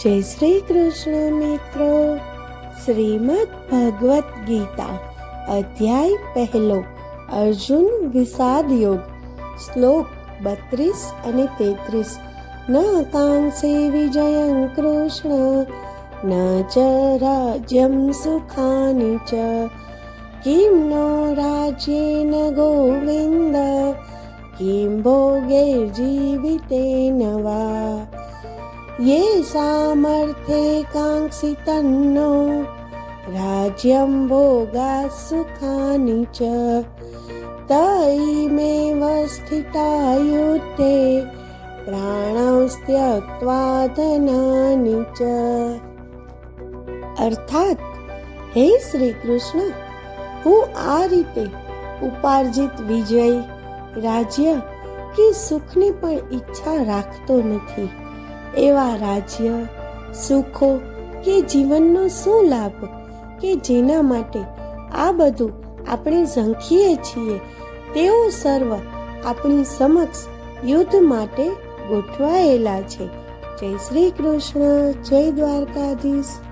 જય શ્રી કૃષ્ણ મિત્રો. શ્રીમદ ભગવદ્ ગીતા અધ્યાય પહેલો, અર્જુન વિષાદ યોગ. શ્લોક 32 અને 33. ન કાંક્ષે વિજયં કૃષ્ણ ન ચ રાજ્યં સુખાનિ ચ કિમ નો રાજ્યેન ગોવિંદ કિમ ભોગૈર્જીવિતેન વા યે સામર્થ્યે કાંક્ષિતન્નો રાજ્યં ભોગા સુખાનિ ચ તૈમેવ સ્થિતા યુદ્ધે પ્રાણસ્ત્યક્ત્વા ધનાનિ ચ. અર્થાત, હે શ્રી કૃષ્ણ, હું આ રીતે ઉપાર્જિત વિજય, રાજ્ય કે સુખની પણ ઈચ્છા રાખતો નથી. એવા રાજ્ય, સુખો કે જીવનનો શું લાભ કે જેના માટે આ બધું આપણે ઝંખીએ છીએ, તેઓ સર્વ આપણી સમક્ષ યુદ્ધ માટે ગોઠવાયેલા છે. જય શ્રી કૃષ્ણ. જય દ્વારકાધીશ.